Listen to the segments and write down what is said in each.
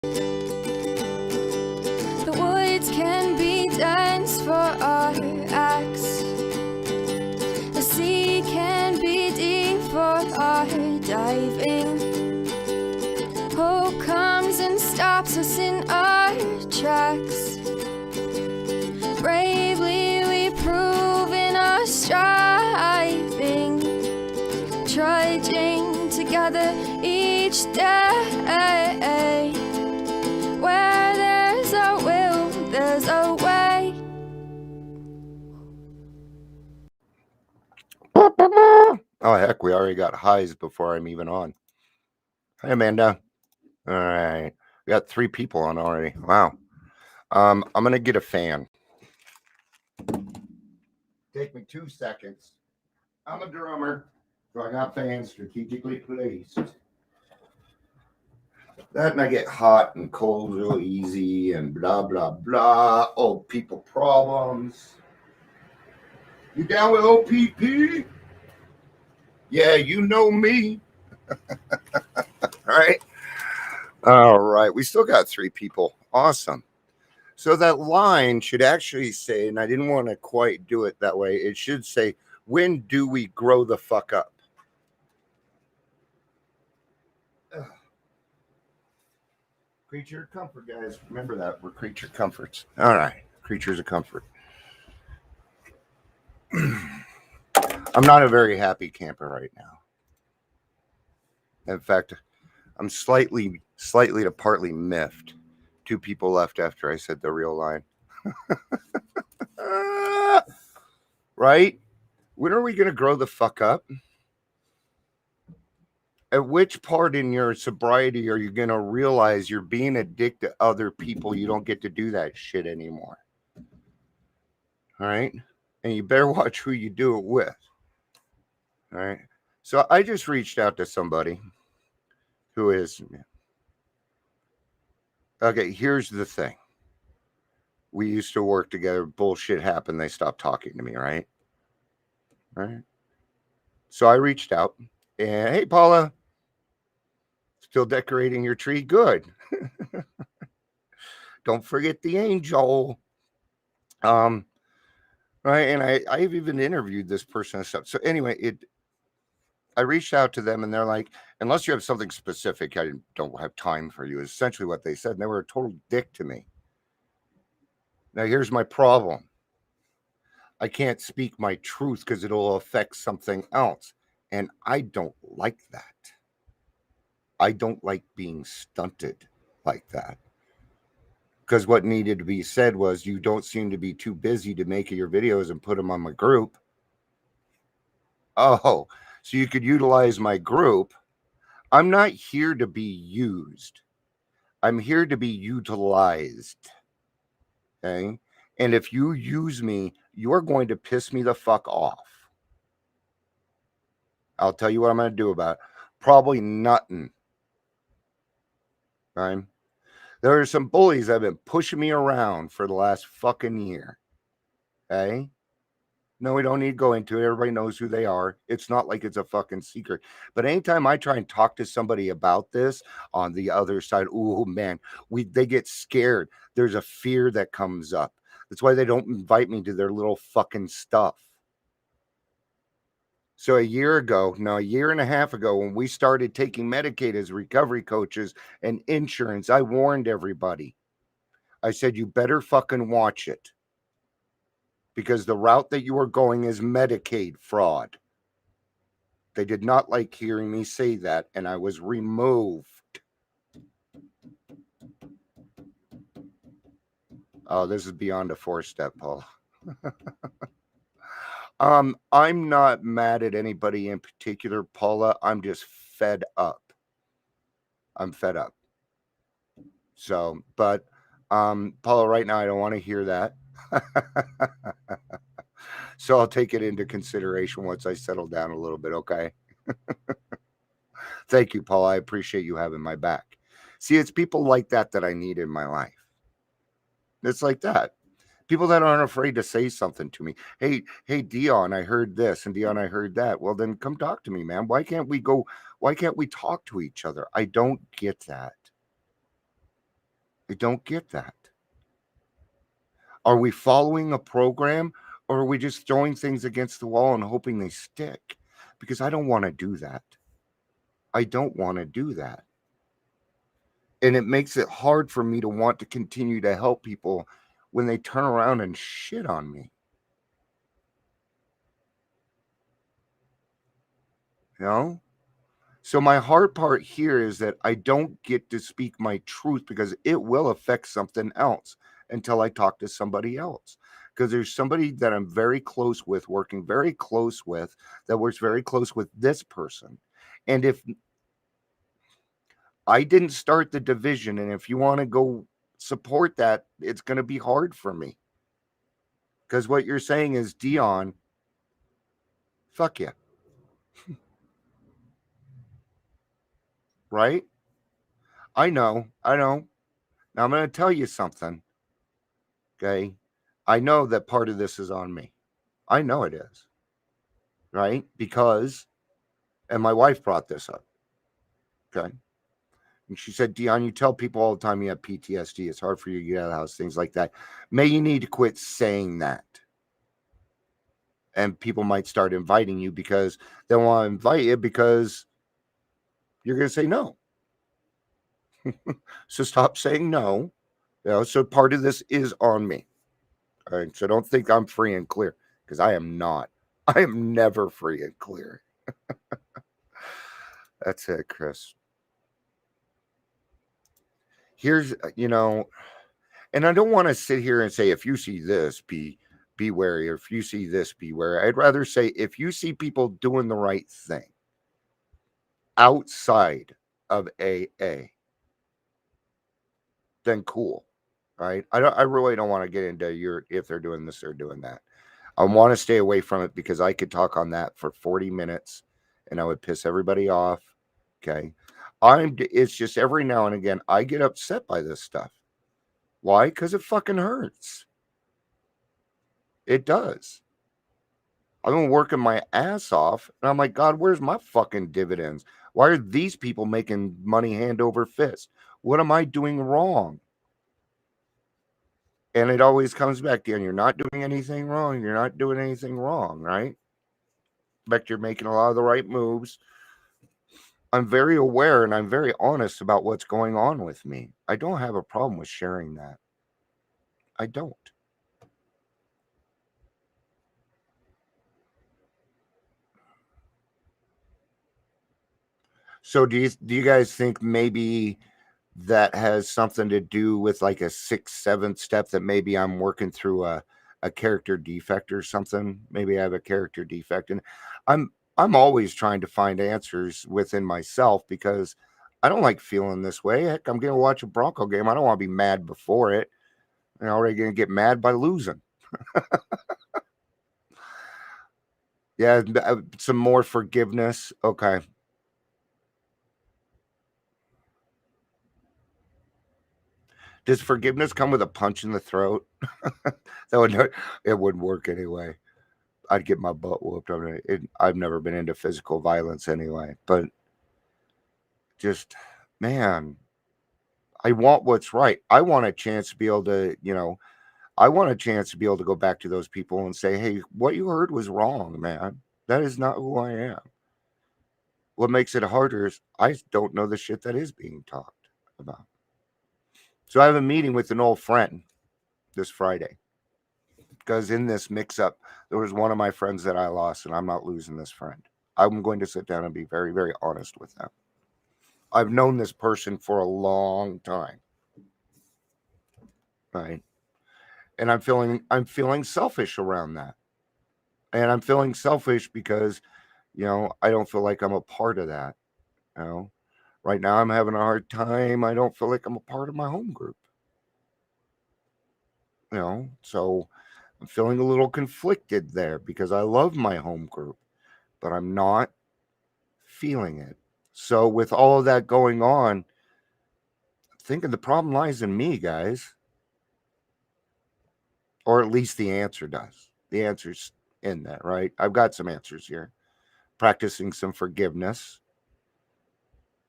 The woods can be dense for our acts. The sea can be deep for our diving. Hope comes and stops us in our tracks. Bravely we prove in our striving, trudging together each day. Where there's a will, there's a way. Oh, heck, we already got highs before I'm even on. Hi, Amanda. All right. We got 3 people on already. Wow. I'm going to get a fan. Take me 2 seconds. I'm a drummer, so I got fans strategically placed. That and I get hot and cold real easy and blah, blah, blah. Old people problems. You down with OPP? Yeah, you know me. All right. We still got 3 people. Awesome. So that line should actually say, and I didn't want to quite do it that way, it should say, when do we grow the fuck up? Ugh. Creature of comfort, guys. Remember that. We're creature comforts. All right. Creatures of comfort. I'm not a very happy camper right now. In fact, I'm slightly to partly miffed. 2 people left after I said the real line. Right? When are we going to grow the fuck up? At which part in your sobriety are you going to realize you're being addicted to other people? You don't get to do that shit anymore. All right? And you better watch who you do it with. All right? So I just reached out to somebody who is... Okay, here's the thing. We used to work together. Bullshit happened. They stopped talking to me, right? Right? So I reached out. And, hey, Paula, still decorating your tree? Good. Don't forget the angel. Right. And I've even interviewed this person and stuff. So anyway, I reached out to them and they're like, unless you have something specific, I don't have time for you, is essentially what they said. And they were a total dick to me. Now, here's my problem. I can't speak my truth because it'll affect something else. And I don't like that. I don't like being stunted like that. Because what needed to be said was, you don't seem to be too busy to make your videos and put them on my group. Oh, so you could utilize my group. I'm not here to be used. I'm here to be utilized. Okay? And if you use me, you're going to piss me the fuck off. I'll tell you what I'm going to do about it. Probably nothing. Right? There are some bullies that have been pushing me around for the last fucking year. Okay? No, we don't need to go into it. Everybody knows who they are. It's not like it's a fucking secret. But anytime I try and talk to somebody about this on the other side, oh man, they get scared. There's a fear that comes up. That's why they don't invite me to their little fucking stuff. So a year and a half ago, when we started taking Medicaid as recovery coaches and insurance, I warned everybody. I said, you better fucking watch it. Because the route that you are going is Medicaid fraud. They did not like hearing me say that, and I was removed. Oh, this is beyond a 4-step, Paul. I'm not mad at anybody in particular, Paula. I'm just fed up. I'm fed up. So, but Paula, right now I don't want to hear that. So I'll take it into consideration once I settle down a little bit, okay? Thank you, Paula. I appreciate you having my back. See, it's people like that that I need in my life. It's like that. People that aren't afraid to say something to me. Hey, Dion, I heard this, and Dion, I heard that. Well, then come talk to me, man. Why can't we talk to each other? I don't get that. I don't get that. Are we following a program, or are we just throwing things against the wall and hoping they stick? Because I don't want to do that. I don't want to do that. And it makes it hard for me to want to continue to help people when they turn around and shit on me. You know? So my hard part here is that I don't get to speak my truth because it will affect something else until I talk to somebody else. Because there's somebody that I'm very close with, working very close with, that works very close with this person. And if I didn't start the division, and if you want to go support that, it's going to be hard for me. Because what you're saying is, Dion, fuck you. Right? I know. Now I'm going to tell you something. Okay. I know that part of this is on me. I know it is. Right? Because, and my wife brought this up. Okay. And she said, Dion, you tell people all the time you have PTSD. It's hard for you to get out of the house, things like that. May you need to quit saying that. And people might start inviting you because they want to invite you because you're going to say no. So stop saying no. You know, so part of this is on me. All right. So don't think I'm free and clear, because I am not. I am never free and clear. That's it, Chris. Here's, and I don't want to sit here and say, if you see this, be wary, or if you see this, be wary. I'd rather say, if you see people doing the right thing outside of AA, then cool, right? I really don't want to get into if they're doing this or doing that. I want to stay away from it because I could talk on that for 40 minutes and I would piss everybody off. Okay. It's just every now and again, I get upset by this stuff. Why? Because it fucking hurts. It does. I've been working my ass off and I'm like, God, where's my fucking dividends? Why are these people making money hand over fist? What am I doing wrong? And it always comes back to, you're not doing anything wrong. You're not doing anything wrong, right? But you're making a lot of the right moves. I'm very aware and I'm very honest about what's going on with me. I don't have a problem with sharing that. I don't. So do you guys think maybe that has something to do with like a 6th, 7th step, that maybe I'm working through a character defect or something? Maybe I have a character defect, and I'm always trying to find answers within myself because I don't like feeling this way. Heck, I'm going to watch a Bronco game. I don't want to be mad before it. I'm already going to get mad by losing. Yeah, some more forgiveness. Okay. Does forgiveness come with a punch in the throat? It wouldn't work anyway. I'd get my butt whooped. I've never been into physical violence anyway, but just, man, I want what's right. I want a chance to be able to, I want a chance to be able to go back to those people and say, hey, what you heard was wrong, man. That is not who I am. What makes it harder is I don't know the shit that is being talked about. So I have a meeting with an old friend this Friday, because in this mix-up, there was one of my friends that I lost, and I'm not losing this friend. I'm going to sit down and be very, very honest with them. I've known this person for a long time, right? And I'm feeling selfish around that. And I'm feeling selfish because, I don't feel like I'm a part of that. Right now I'm having a hard time. I don't feel like I'm a part of my home group. So I'm feeling a little conflicted there because I love my home group, but I'm not feeling it. So with all of that going on, I'm thinking the problem lies in me, guys. Or at least the answer does. The answer's in that, right? I've got some answers here. Practicing some forgiveness.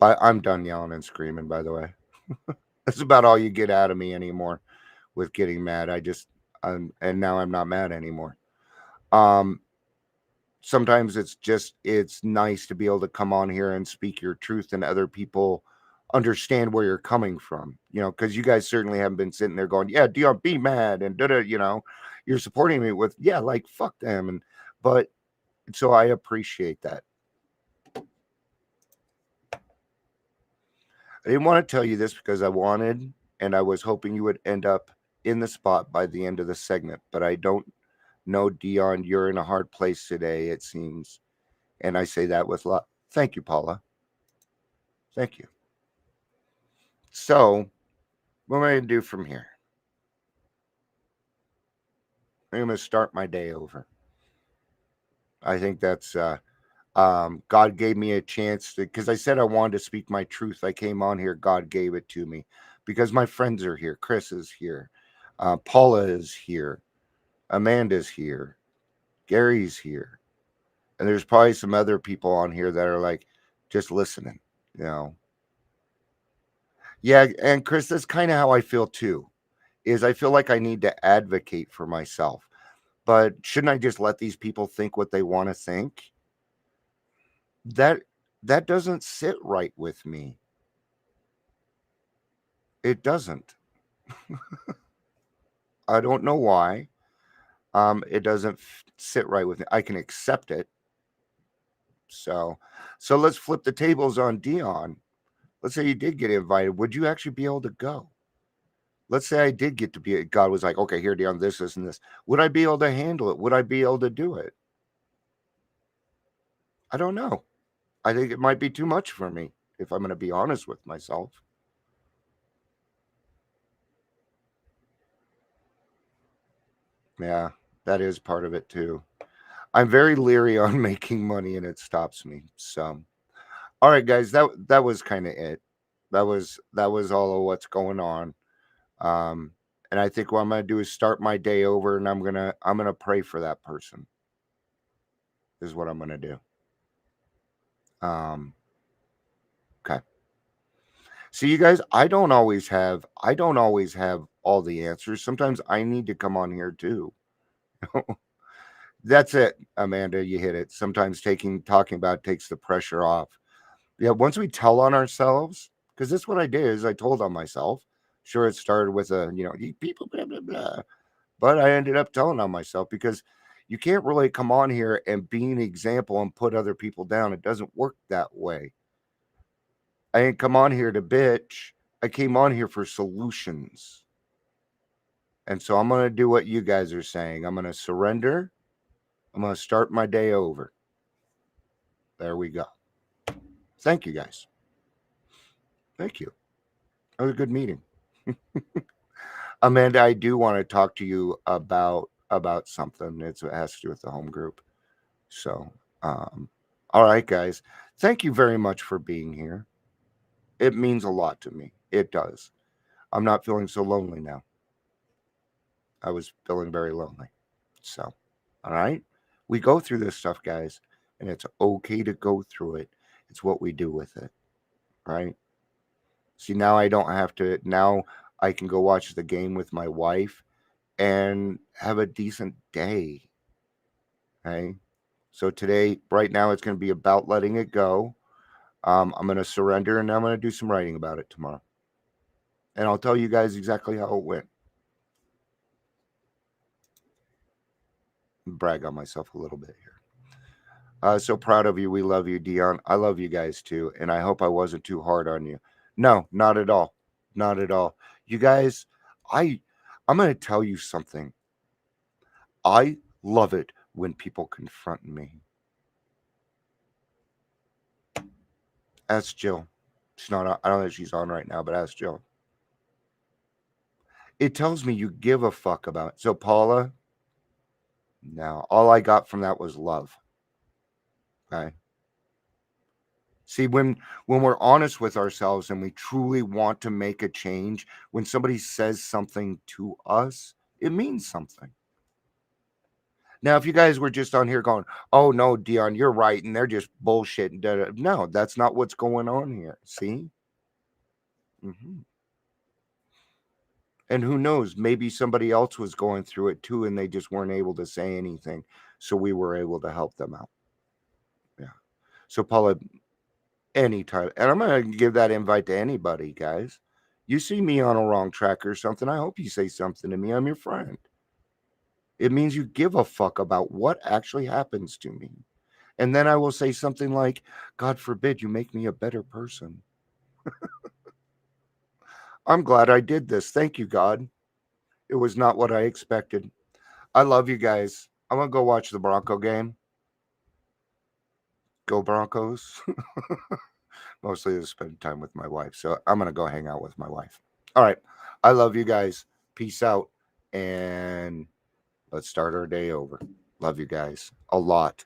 I'm done yelling and screaming, by the way. That's about all you get out of me anymore with getting mad. And now I'm not mad anymore. Um, Sometimes it's nice to be able to come on here and speak your truth and other people understand where you're coming from, because you guys certainly haven't been sitting there going, yeah, Dion, be mad and you're supporting me with, yeah, like fuck them. But so I appreciate that. I didn't want to tell you this because I wanted and I was hoping you would end up in the spot by the end of the segment, but I don't know, Dion, you're in a hard place today, it seems. And I say that with love. Thank you, Paula. Thank you. So, what am I going to do from here? I'm going to start my day over. I think that's God gave me a chance to, because I said I wanted to speak my truth. I came on here, God gave it to me because my friends are here. Chris is here. Paula is here. Amanda's here. Gary's here. And there's probably some other people on here that are like just listening, Yeah, and Chris, that's kind of how I feel too. Is I feel like I need to advocate for myself. But shouldn't I just let these people think what they want to think? That doesn't sit right with me. It doesn't. I don't know why. It doesn't sit right with me. I can accept it. So let's flip the tables on Dion. Let's say you did get invited. Would you actually be able to go? Let's say I did get to be, God was like, okay, here, Dion, this, and this. Would I be able to handle it? Would I be able to do it? I don't know. I think it might be too much for me, if I'm going to be honest with myself. Yeah, that is part of it too. I'm very leery on making money and it stops me. So, all right, guys, that was kind of it. That was all of what's going on. And I think what I'm gonna do is start my day over, and I'm gonna pray for that person. Is what I'm gonna do. Okay. So you guys, I don't always have all the answers. Sometimes I need to come on here too. That's it, Amanda. You hit it. Sometimes talking about takes the pressure off. Yeah, once we tell on ourselves, because that's what I did is I told on myself. Sure, it started with "You people blah blah blah," but I ended up telling on myself because you can't really come on here and be an example and put other people down. It doesn't work that way. I didn't come on here to bitch. I came on here for solutions. And so I'm going to do what you guys are saying. I'm going to surrender. I'm going to start my day over. There we go. Thank you, guys. Thank you. That was a good meeting. Amanda, I do want to talk to you about something. It has to do with the home group. So, all right, guys. Thank you very much for being here. It means a lot to me. It does. I'm not feeling so lonely now. I was feeling very lonely. So, all right. We go through this stuff, guys, and it's okay to go through it. It's what we do with it. Right? See, now I don't have to. Now I can go watch the game with my wife and have a decent day. Okay. So today, right now, it's going to be about letting it go. I'm going to surrender, and I'm going to do some writing about it tomorrow. And I'll tell you guys exactly how it went. Brag on myself a little bit here. So proud of you. We love you, Dion. I love you guys too. And I hope I wasn't too hard on you. No, not at all. Not at all. You guys, I'm going to tell you something. I love it when people confront me. Ask Jill. She's not on, I don't know if she's on right now, but ask Jill. It tells me you give a fuck about it. So Paula, no, all I got from that was love. Okay. See, when we're honest with ourselves and we truly want to make a change, when somebody says something to us, it means something. Now, if you guys were just on here going, "Oh no, Dion, you're right," and they're just bullshit, no, that's not what's going on here. See? And who knows, maybe somebody else was going through it too, and they just weren't able to say anything. So we were able to help them out. Yeah. So Paula, anytime, and I'm going to give that invite to anybody, guys. You see me on a wrong track or something, I hope you say something to me. I'm your friend. It means you give a fuck about what actually happens to me. And then I will say something like, God forbid you make me a better person. I'm glad I did this. Thank you, God. It was not what I expected. I love you guys. I'm going to go watch the Bronco game. Go Broncos. Mostly to spend time with my wife. So I'm going to go hang out with my wife. All right. I love you guys. Peace out. And let's start our day over. Love you guys a lot.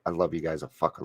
I love you guys a fucking